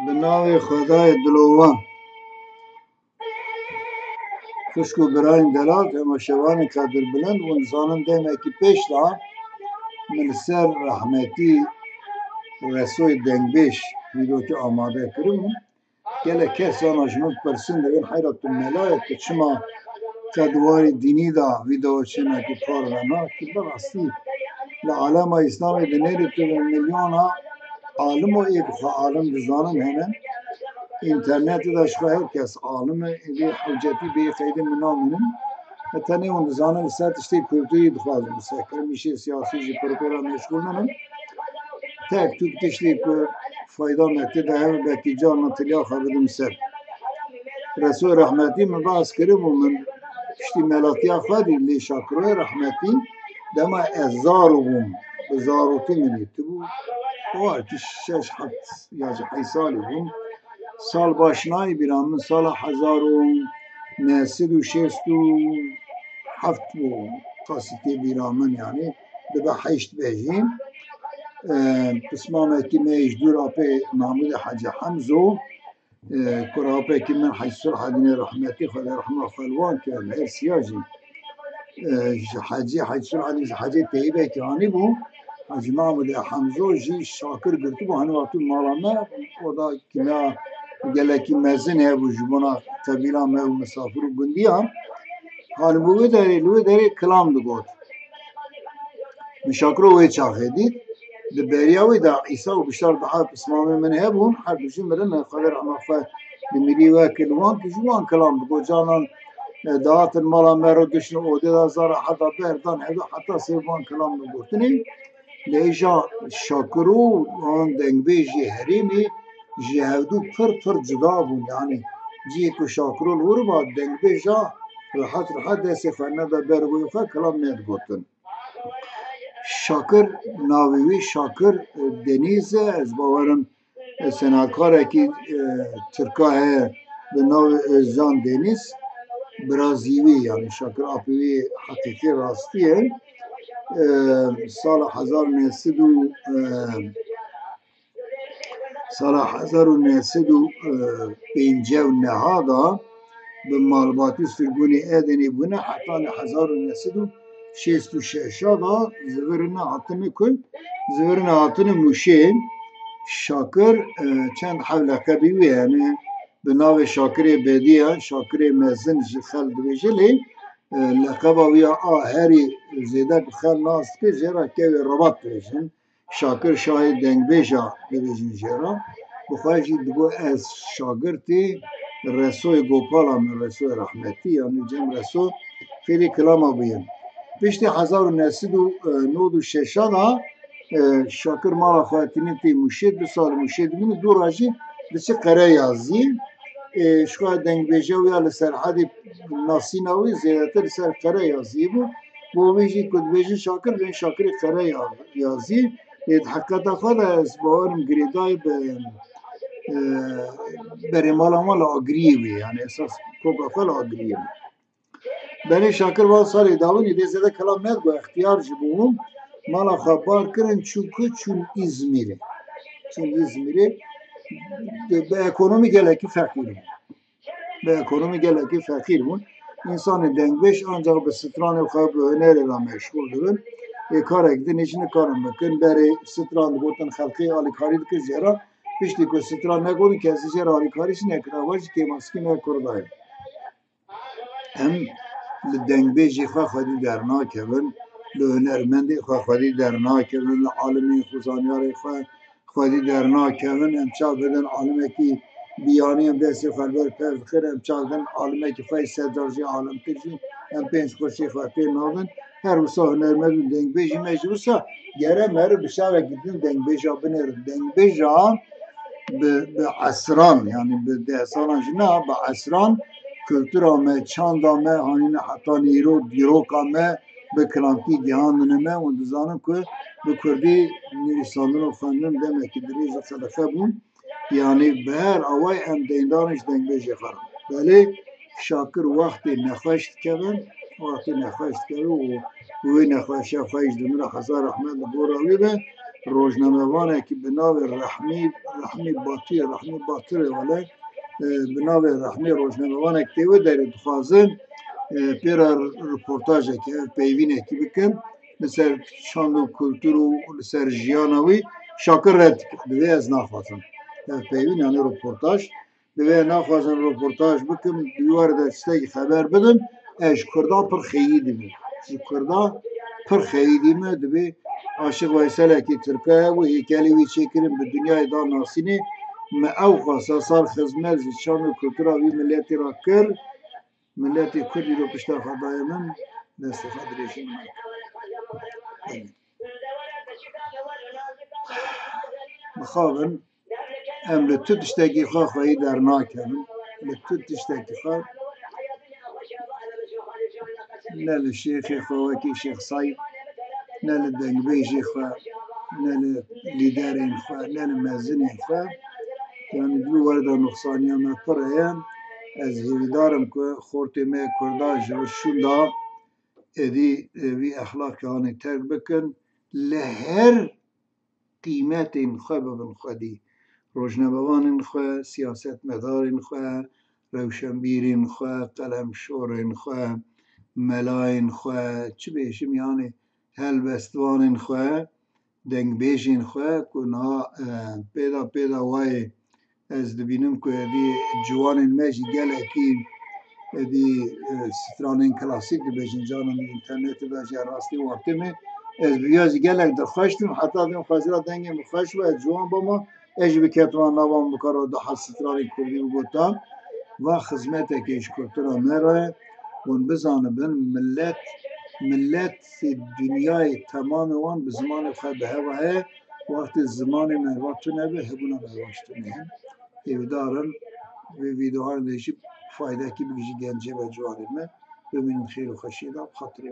به نام خدای دلوان خشک و براین دلال تماشاوان قدر بلند و انسانم دیمه که پیش دا من سر رحمتی رسوی دنگبیش ویدو که آماده کرم گله کسی آنجمند پرسین دوین حیرت ملایت که چما کدواری دینی دا ویدو چنه که کار رنا که براستی لعالم اسلام دنیری تو میلیون ها عالم و ایک عالم بزانم همه اینترنت داشت هر کس عالم ایلی حجتی به خیلی منامونم تنی اون زانه سرتشتی کردی دخواست مسکر میشه سیاسی جی پروپرا مشغول نم تک تو کشتی که فایده مکته ده هم بکی جان نتیلا خبرم سر رسول رحمتی من باز کریم و من کشتی ملاتی خواهدی لی شاکروی رحمتی دما ازارو بوم بزاروتی منی تو بود وای که شش حد یا جه سالی بوم سال باشنایی بیرام من سال 1967 بو قاستی بیرامن یعنی به هشت بجیم قسمه که میش دور آپه محمود حاج حمزو کراپه که من حیث الحدین رحمتی خدا رحمه خلوان که هر سیاجی حاجی حیث الحدین حاجی تیبه که آنی بو حاج محمود حمزو جی شاکر گرتی بو هنو وقتی مالامه ودا کنا گلکی مزن ہے وہ جبنا قبیلہ میں مسافر گندیا حال بوے داری کلام دگوت مشاکرو وی چاخدی د بریاوی دا عیسی و بشار دعا اسلام من هبون حد جن مرنا خبر عمفه لمري واكل وان جوان كلام دگوت جانان دعات المالا مرو دشن اودي دا زار حتى بردان هذا حتى سيبان كلام دگوتني ليجا شاکرو وان دنگبيجي هريمي جهودو پر جدا بود یعنی جی تو شاکرول ور با دنگ بجا راحت دست فنه دا برگوی خواه کلام نید گوتن شاکر ناویوی شاکر دنیزه از باورم سناکاره که ترکاه به ناو زان دنیز برازیوی یعنی شاکر آپیوی حقیقی راستیه سال 1950 به مالباتی سرگونی ایدنی بونه حتی 1966 دا زورن هاتن موشه شاکر چند حلقه بیوی یعنی به ناو شاکر بدیه شاکر مزن جخل دویجلی لقبه ویا هری زیده بخل ناست که جرا که رباط دویجن شاکر شاهد دنگ بیجا دویجن جرا بخواهی دگو از شاگرتی رسول گوپالا من رسول رحمتی یعنی جم رسول خیلی کلام بیم پیشتی 1996 دا شاکر مالا خواتینی تی مشید 2 سال مشید بینی دو راجی بچه قره یازی شخواه دنگ بیجا ویا لسر حدی ناسیناوی زیادتر لسر قره یازی بود بو بیجی کد بیجی شاکر بین شاکر قره یازی حقیقت خود از باورم گریدای به برای مالا آگریوی یعنی اساس کوکا فلا آگریوی برای شاکر با سالی داونی دی زده کلام ندگو اختیار جبوهم مالا خبار کرن چون İzmir'e به اکونومی گلکی فقیر بود انسان دنگبش آنجا به ستران و خواب هنر را مشغول دارن کار اکده نشینه کارم بکن برای ستران گوتن خلقی آلیکاری دکر زیرا پشتی که ستران نگونی که از زیرا آلیکاریش نکنه واجی که مسکی نکردایم هم دنگبیجی خواهی درنا کبن لهنرمندی خواهی درنا کبن لعالمی خوزانیاری خواهی درنا کبن امچا بدن عالمه کی بیانی هم دستی خربر پرخیر امچا بدن عالمه کی خواهی سدرجی عالم ترجی هم پینج خوشی خواهی نادن هر وسا هنرمند دنگبیجی مجبورسا گره مره بشاره گیدن دنگبیجا بنر دنگبیجا به عصران یعنی به دهسالان نه به عصران kültürame, çandame, hanine hatta dirokame, be kranti gihanime و dizanım ki bu Kürdi Nuristan'ın ofanın demek ki diriz sadafe bun yani ber avay em deyndanış dengbeje xaram. Beli şakir vakti nexeşt kevin o ve nexeşa xeş demir Hazar Ahmed Boravi ve روزنامه‌وانه که به نام رحمی باطره ولی به نام رحمی روزنامه‌وانه که و در دخوازن پیرا رپورتاج که پیوینه که بکن لسر شان و کلتور و لسر جیانوی شاکر رد دوی از نخوازن پیوین یعنی رپورتاج دوی نخوازن رپورتاج بکن دوار دسته خبر بدن اش کردا پر خیلی می کردا پر خیلی می دوی عاشق ویساله که ترکیه و هیکلی وی چکرین به دنیای دار ناسینی ما او خاصا سال خدمت شان و کلتور وی ملیتی را کر ملت کردی رو پشت خدای من دست خدریشی من بخوابن ام لطو تشتاقی خواه خواهی در ناکن لطو تشتاقی خواه نل شیخ خواه که شیخ صاحب نل دنگبیجی خواه نل لیدرین خواه نل مزنین خواه یعنی دو ورد نقصانی هم پره از هیویدارم که خورتی می کرداج و شوندا ادی وی اخلاق هانی ترک بکن لهر قیمت این خواه ببن خودی روزنامه‌وان این خواه سیاست مدار این خواه روشنبیر این خواه قلم شور این خواه ملا این خواه چه بیشیم یعنی هلبستوان این خواه دنگ بیش این خواه کنها پیدا وای از دبینم که دی جوان این مجی گله کی دی سترانین کلاسیک دی بیشین جانم اینترنت باشه راستی وقتمه از بیازی گله درخواستم حتی دیم خازیرا دنگ مخاش و جوان با ما اج بکتوان نوام بکارو ده سترانی کردی و گفتم و خدمت کیش کلتورا مره ون بزانه بن ملت دنیای تمام وان به زمان خود به هواه وقت زمان مهواتو نبه هبونا مهواشتو نه ایودارن و ویدیوها دیشی فایده کی بگیجی گنجه و جوانه ببینیم خیر و خوشیده خاطری